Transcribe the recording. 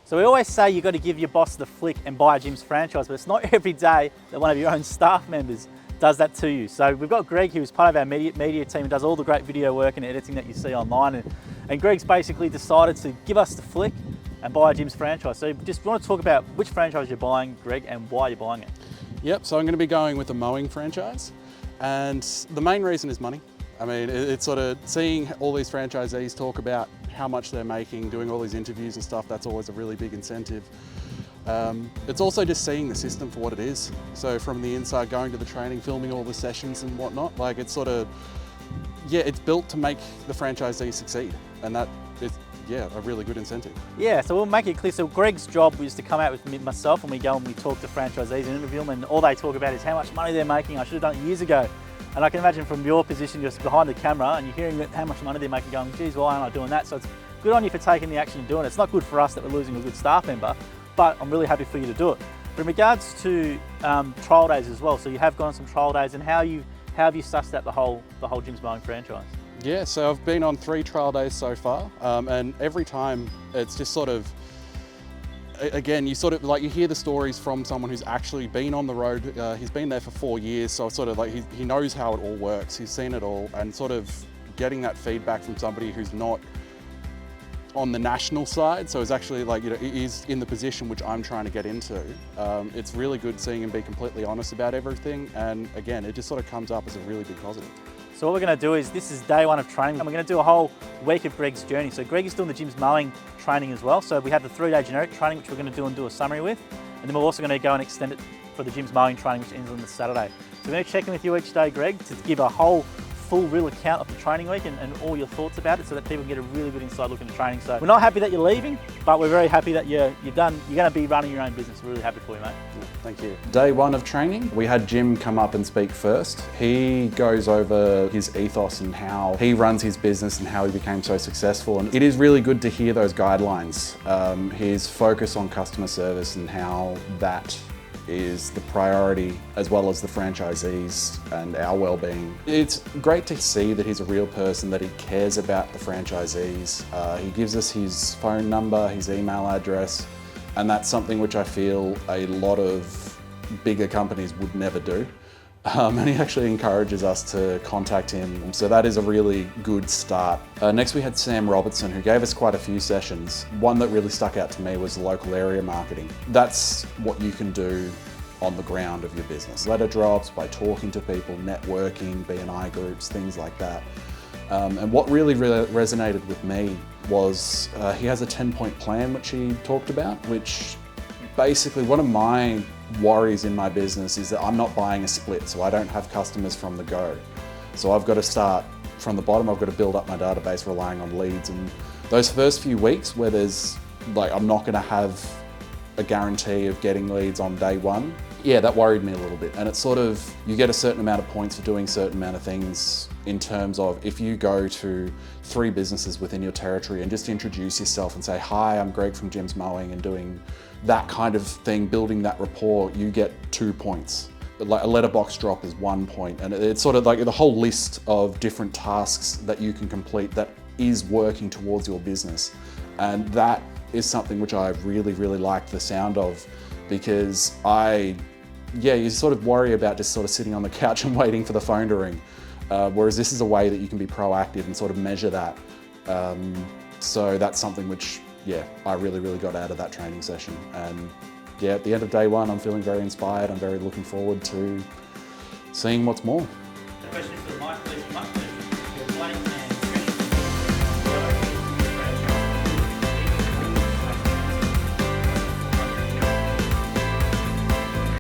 So we always say you've got to give your boss the flick and buy a gym's franchise, but it's not every day that one of your own staff members does that to you. So we've got Greg, who's part of our media team and does all the great video work and editing that you see online. And Greg's basically decided to give us the flick and buy a gym's franchise. So just want to talk about which franchise you're buying, Greg, and why you're buying it. Yep, so I'm going to be going with a mowing franchise. And the main reason is money. I mean, it's sort of seeing all these franchisees talk about how much they're making, doing all these interviews and stuff, that's always a really big incentive. It's also just seeing the system for what it is. So from the inside, going to the training, filming all the sessions and whatnot, like it's sort of, yeah, it's built to make the franchisee succeed. And that is, yeah, a really good incentive. Yeah, so we'll make it clear. So Greg's job is to come out with myself and we go and we talk to franchisees and interview them, and all they talk about is how much money they're making. I should have done it years ago. And I can imagine from your position just behind the camera and you're hearing how much money they're making, going, geez, why aren't I doing that? So it's good on you for taking the action and doing it. It's not good for us that we're losing a good staff member, but I'm really happy for you to do it. But in regards to trial days as well, so you have gone on some trial days, and how have you sussed out the whole Jim's Mowing franchise? Yeah, so I've been on 3 trial days so far, and every time it's just sort of, again, you sort of like, you hear the stories from someone who's actually been on the road. He's been there for 4 years, so it's sort of like he knows how it all works. He's seen it all, and sort of getting that feedback from somebody who's not on the national side, so it's actually like, you know, he's in the position which I'm trying to get into. It's really good seeing him be completely honest about everything, and again, it just sort of comes up as a really big positive. So what we're going to do is, this is day 1 of training, and we're going to do a whole week of Greg's journey. So Greg is doing the Jim's Mowing training as well. So we have the 3-day generic training, which we're going to do and do a summary with. And then we're also going to go and extend it for the Jim's Mowing training, which ends on the Saturday. So we're going to check in with you each day, Greg, to give a whole full real account of the training week and all your thoughts about it, so that people can get a really good inside look into training. So we're not happy that you're leaving, but we're very happy that you're going to be running your own business. We're really happy for you, mate. Thank you. Day 1 of training, we had Jim come up and speak first. He goes over his ethos and how he runs his business and how he became so successful. And it is really good to hear those guidelines. His focus on customer service and how that is the priority, as well as the franchisees and our well-being. It's great to see that he's a real person, that he cares about the franchisees. He gives us his phone number, his email address, and that's something which I feel a lot of bigger companies would never do. And he actually encourages us to contact him. So that is a really good start. Next we had Sam Robertson, who gave us quite a few sessions. One that really stuck out to me was local area marketing. That's what you can do on the ground of your business. Letter drops, by talking to people, networking, B&I groups, things like that. And what really resonated with me was he has a 10-point plan which he talked about, which basically, one of my worries in my business is that I'm not buying a split, so I don't have customers from the go. So I've got to start from the bottom. I've got to build up my database relying on leads. And those first few weeks where there's like, I'm not going to have a guarantee of getting leads on day 1, yeah, that worried me a little bit. And it's sort of, you get a certain amount of points for doing a certain amount of things, in terms of if you go to 3 businesses within your territory and just introduce yourself and say, hi, I'm Greg from Jim's Mowing, and doing that kind of thing, building that rapport, you get 2 points. Like a letterbox drop is 1 point. And it's sort of like the whole list of different tasks that you can complete that is working towards your business. And that is something which I really, really like the sound of, because you sort of worry about just sort of sitting on the couch and waiting for the phone to ring. Whereas this is a way that you can be proactive and sort of measure that. So that's something which, yeah, I really, really got out of that training session. And yeah, at the end of day 1, I'm feeling very inspired. I'm very looking forward to seeing what's more. A question for the mic, please, Mike.